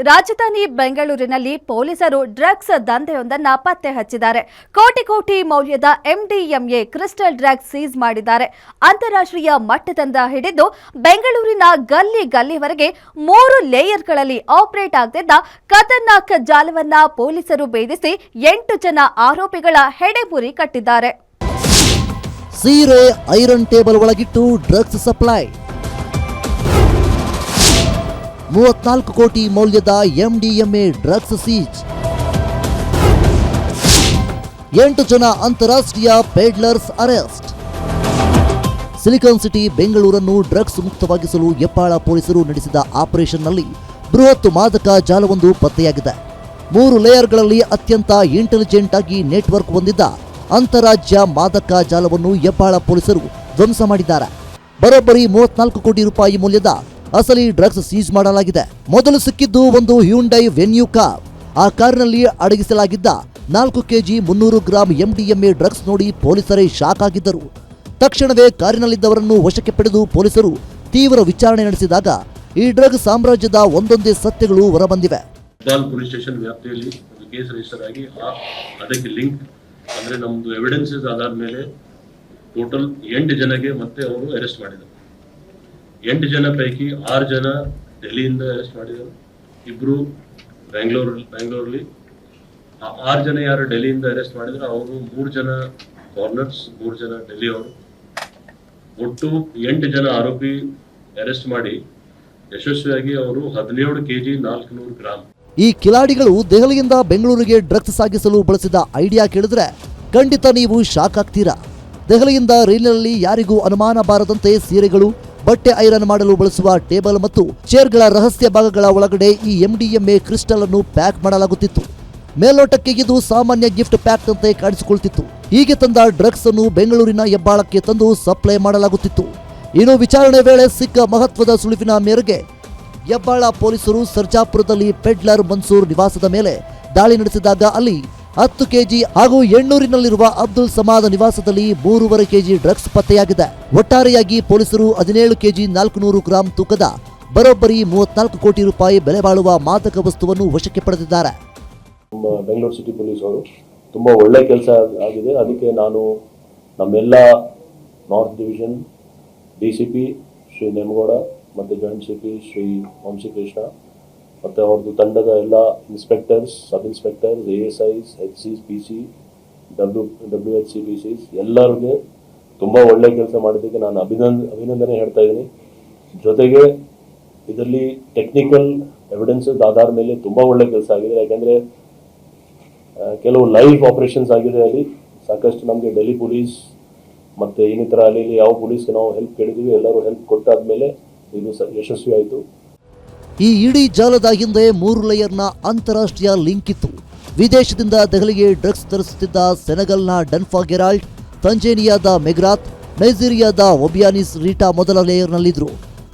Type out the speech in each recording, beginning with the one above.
ರಾಜಧಾನಿ ಬೆಂಗಳೂರಿನಲ್ಲಿ ಪೊಲೀಸರು ಡ್ರಗ್ಸ್ ದಂಧೆಯೊಂದನ್ನು ಪತ್ತೆ ಹಚ್ಚಿದ್ದಾರೆ. ಕೋಟಿ ಮೌಲ್ಯದ ಎಂಡಿಎಂಎ ಕ್ರಿಸ್ಟಲ್ ಡ್ರಗ್ಸ್ ಸೀಸ್ ಮಾಡಿದ್ದಾರೆ. ಅಂತಾರಾಷ್ಟ್ರೀಯ ಮಟ್ಟದಿಂದ ಹಿಡಿದು ಬೆಂಗಳೂರಿನ ಗಲ್ಲಿವರೆಗೆ 3 ಲೇಯರ್ಗಳಲ್ಲಿ ಆಪರೇಟ್ ಆಗ್ತಿದ್ದ ಖತರ್ನಾಕ್ ಜಾಲವನ್ನ ಪೊಲೀಸರು ಭೇದಿಸಿ 8 ಜನ ಆರೋಪಿಗಳ ಹೆಡೆಮುರಿ ಕಟ್ಟಿದ್ದಾರೆ. ಸೀರೆ ಐರನ್ ಟೇಬಲ್ ಒಳಗಿಟ್ಟು ಡ್ರಗ್ಸ್ ಸಪ್ಲೈ, 34 ಕೋಟಿ ಮೌಲ್ಯದ ಎಂಡಿಎಂಎ ಡ್ರಗ್ಸ್ ಸೀಜ್, 8 ಜನ ಅಂತಾರಾಷ್ಟ್ರೀಯ ಪೇಡ್ಲರ್ಸ್ ಅರೆಸ್ಟ್. ಸಿಲಿಕಾನ್ ಸಿಟಿ ಬೆಂಗಳೂರನ್ನು ಡ್ರಗ್ಸ್ ಮುಕ್ತವಾಗಿಸಲು ಹೆಬ್ಬಾಳ ಪೊಲೀಸರು ನಡೆಸಿದ ಆಪರೇಷನ್ನಲ್ಲಿ ಬೃಹತ್ ಮಾದಕ ಜಾಲವೊಂದು ಪತ್ತೆಯಾಗಿದೆ. 3 ಲೇಯರ್ಗಳಲ್ಲಿ ಅತ್ಯಂತ ಇಂಟೆಲಿಜೆಂಟ್ ಆಗಿ ನೆಟ್ವರ್ಕ್ ಹೊಂದಿದ್ದ ಅಂತಾರಾಜ್ಯ ಮಾದಕ ಜಾಲವನ್ನು ಹೆಬ್ಬಾಳ ಪೊಲೀಸರು ಧ್ವಂಸ ಮಾಡಿದ್ದಾರೆ. ಬರೋಬ್ಬರಿ 34 ಕೋಟಿ ರೂಪಾಯಿ ಮೌಲ್ಯದ ಅಸಲಿ ಡ್ರಗ್ಸ್ ಸೀಜ್ ಮಾಡಲಾಗಿದೆ. ಮೊದಲು ಸಿಕ್ಕಿದ್ದು ಒಂದು ಹ್ಯುಂಡೈ ವೆನ್ಯೂ ಕಾರ್. ಆ ಕಾರಿನಲ್ಲಿ ಅಡಗಿಸಲಾಗಿದ್ದ 4 ಕೆಜಿ 300 ಗ್ರಾಂ ಎಂಡಿಎಂಎ ಡ್ರಗ್ಸ್ ನೋಡಿ ಪೊಲೀಸರೇ ಶಾಕ್ ಆಗಿದ್ದರು. ತಕ್ಷಣವೇ ಕಾರಿನಲ್ಲಿದ್ದವರನ್ನು ವಶಕ್ಕೆ ಪಡೆದು ಪೊಲೀಸರು ತೀವ್ರ ವಿಚಾರಣೆ ನಡೆಸಿದಾಗ ಈ ಡ್ರಗ್ ಸಾಮ್ರಾಜ್ಯದ ಒಂದೊಂದೇ ಸತ್ಯಗಳು ಹೊರಬಂದಿವೆ. ಪೊಲೀಸ್ ಸ್ಟೇಷನ್ ವ್ಯಾಪ್ತಿಯಲ್ಲಿ ಕೇಸ್ ರಿಜಿಸ್ಟರ್ ಆಗಿ ಅದಕ್ಕೆ ಲಿಂಕ್ ಅಂದ್ರೆ ನಮ್ದು ಎವಿಡೆನ್ಸಸ್ ಆಧಾರದ ಮೇಲೆ ಟೋಟಲ್ 8 ಜನಕ್ಕೆ ಮತ್ತೆ ಅವರು ಅರೆಸ್ಟ್ ಮಾಡಿದರು. 8 ಜನ ಪೈಕಿ 6 ಜನ ಡೆಲ್ಲಿಯಿಂದ ಅರೆಸ್ಟ್ ಮಾಡಿದರು, 2 ಬೆಂಗಳೂರಲ್ಲಿ. 6 ಜನ ಯಾರು ಡೆಲ್ಲಿಯಿಂದ ಅರೆಸ್ಟ್ ಮಾಡಿದ್ರು ಅವರು 3 ಜನ ಫಾರಿನರ್ಸ್, 3 ಜನ ಡೆಲ್ಲಿ ಅವರು. ಒಟ್ಟು 8 ಜನ ಆರೋಪಿ ಅರೆಸ್ಟ್ ಮಾಡಿ ಯಶಸ್ವಿಯಾಗಿ ಅವರು 17 ಕೆಜಿ 400 ಗ್ರಾಂ. ಈ ಕಿಲಾಡಿಗಳು ದೆಹಲಿಯಿಂದ ಬೆಂಗಳೂರಿಗೆ ಡ್ರಗ್ಸ್ ಸಾಗಿಸಲು ಬಳಸಿದ ಐಡಿಯಾ ಕೇಳಿದ್ರೆ ಖಂಡಿತ ನೀವು ಶಾಕ್ ಆಗ್ತೀರಾ. ದೆಹಲಿಯಿಂದ ರೈಲಿನಲ್ಲಿ ಯಾರಿಗೂ ಅನುಮಾನ ಬಾರದಂತೆ ಸೀರೆಗಳು, ಬಟ್ಟೆ ಐರನ್ ಮಾಡಲು ಬಳಸುವ ಟೇಬಲ್ ಮತ್ತು ಚೇರ್ಗಳ ರಹಸ್ಯ ಭಾಗಗಳ ಒಳಗಡೆ ಈ ಎಂಡಿಎಂಎ ಕ್ರಿಸ್ಟಲ್ ಅನ್ನು ಪ್ಯಾಕ್ ಮಾಡಲಾಗುತ್ತಿತ್ತು. ಮೇಲ್ನೋಟಕ್ಕೆ ಇದು ಸಾಮಾನ್ಯ ಗಿಫ್ಟ್ ಪ್ಯಾಕ್ ಅಂತೆ ಕಾಣಿಸಿಕೊಳ್ತಿತ್ತು. ಹೀಗೆ ತಂದ ಡ್ರಗ್ಸ್ ಅನ್ನು ಬೆಂಗಳೂರಿನ ಹೆಬ್ಬಾಳಕ್ಕೆ ತಂದು ಸಪ್ಲೈ ಮಾಡಲಾಗುತ್ತಿತ್ತು. ಇನ್ನು ವಿಚಾರಣೆ ವೇಳೆ ಸಿಕ್ಕ ಮಹತ್ವದ ಸುಳಿವಿನ ಮೇರೆಗೆ ಹೆಬ್ಬಾಳ ಪೊಲೀಸರು ಸರ್ಜಾಪುರದಲ್ಲಿ ಪೆಡ್ಲರ್ ಮನ್ಸೂರ್ ನಿವಾಸದ ಮೇಲೆ ದಾಳಿ ನಡೆಸಿದಾಗ ಅಲ್ಲಿ 10 ಕೆಜಿ ಹಾಗೂ ಎಣ್ಣೂರಿನಲ್ಲಿರುವ ಅಬ್ದುಲ್ ಸಮಾದ್ ನಿವಾಸದಲ್ಲಿ 3.5 ಕೆಜಿ ಡ್ರಗ್ಸ್ ಪತ್ತೆಯಾಗಿದೆ. ಒಟ್ಟಾರೆಯಾಗಿ ಪೊಲೀಸರು 17 ಕೆಜಿ 400 ಗ್ರಾಂ ತೂಕದ ಬರೋಬ್ಬರಿ 34 ಕೋಟಿ ರೂಪಾಯಿ ಬೆಲೆ ಬಾಳುವ ಮಾದಕ ವಸ್ತುವನ್ನು ವಶಕ್ಕೆ ಪಡೆದಿದ್ದಾರೆ. ಬೆಂಗಳೂರು ಸಿಟಿ ಪೊಲೀಸ್ ಅವರು ತುಂಬಾ ಒಳ್ಳೆ ಕೆಲಸ ಆಗಿದೆ. ಅದಕ್ಕೆ ನಾನು ನಮ್ಮೆಲ್ಲ north division DCP Shri Nemagouda ಮತ್ತು ಜಾಯಿಂಟ್ ಸಿಪಿ ಶ್ರೀ ವಂಶೀಕೃಷ್ಣ ಮತ್ತು ಅವ್ರದ್ದು ತಂಡದ ಎಲ್ಲ ಇನ್ಸ್ಪೆಕ್ಟರ್ಸ್, ಸಬ್ inspectors, ASIs, HCs, PC, WHCPCs ಎಲ್ಲರಿಗೆ ತುಂಬ ಒಳ್ಳೆ ಕೆಲಸ ಮಾಡಿದ್ದಕ್ಕೆ ನಾನು ಅಭಿನಂದನೆ ಹೇಳ್ತಾ ಇದ್ದೀನಿ. ಜೊತೆಗೆ ಇದರಲ್ಲಿ ಟೆಕ್ನಿಕಲ್ ಎವಿಡೆನ್ಸಸ್ ಆಧಾರ ಮೇಲೆ ತುಂಬ ಒಳ್ಳೆ ಕೆಲಸ ಆಗಿದೆ. ಯಾಕೆಂದರೆ ಕೆಲವು ಲೈವ್ ಆಪರೇಷನ್ಸ್ ಆಗಿದೆ. ಅಲ್ಲಿ ಸಾಕಷ್ಟು ನಮಗೆ ಡೆಲ್ಲಿ ಪೊಲೀಸ್ ಮತ್ತು ಇನ್ನಿತರ ಅಲ್ಲಿ ಯಾವ ಪೊಲೀಸ್ಗೆ ನಾವು ಹೆಲ್ಪ್ ಕೇಳಿದ್ದೀವಿ, ಎಲ್ಲರೂ ಹೆಲ್ಪ್ ಕೊಟ್ಟಾದ್ಮೇಲೆ ಇದು ಯಶಸ್ವಿ ಆಯಿತು. ಈ ಇಡೀ ಜಾಲದ ಹಿಂದೆ 3 ಲೇಯರ್ನ ಅಂತಾರಾಷ್ಟ್ರೀಯ ಲಿಂಕ್ ಇತ್ತು. ವಿದೇಶದಿಂದ ದೆಹಲಿಗೆ ಡ್ರಗ್ಸ್ ತರಿಸುತ್ತಿದ್ದ ಸೆನೆಗಲ್ನ ಡನ್ಫಾ ಗೆರಾಲ್ಟ್, ತಂಜೇನಿಯಾದ ಮೆಗ್ರಾತ್, ನೈಜೀರಿಯಾದ ಒಬಿಯಾನಿಸ್ ರೀಟಾ ಮೊದಲ ಲೇಯರ್ನಲ್ಲಿದ್ದರು.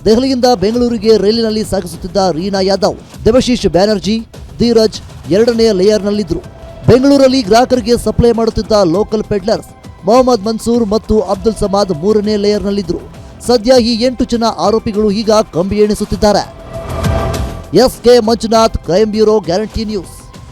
ದೆಹಲಿಯಿಂದ ಬೆಂಗಳೂರಿಗೆ ರೈಲಿನಲ್ಲಿ ಸಾಗಿಸುತ್ತಿದ್ದ ರೀನಾ ಯಾದವ್, ದೇವಶೀಶ್ ಬ್ಯಾನರ್ಜಿ, ಧೀರಜ್ 2ನೇ ಲೇಯರ್ನಲ್ಲಿದ್ದರು. ಬೆಂಗಳೂರಲ್ಲಿ ಗ್ರಾಹಕರಿಗೆ ಸಪ್ಲೈ ಮಾಡುತ್ತಿದ್ದ ಲೋಕಲ್ ಪೆಡ್ಲರ್ಸ್ ಮೊಹಮ್ಮದ್ ಮನ್ಸೂರ್ ಮತ್ತು ಅಬ್ದುಲ್ ಸಮಾದ್ 3ನೇ ಲೇಯರ್ನಲ್ಲಿದ್ದರು. ಸದ್ಯ ಈ 8 ಜನ ಆರೋಪಿಗಳು ಈಗ ಕಂಬಿ ಎಣಿಸುತ್ತಿದ್ದಾರೆ. SK Manjunath, crime bureau, guarantee news.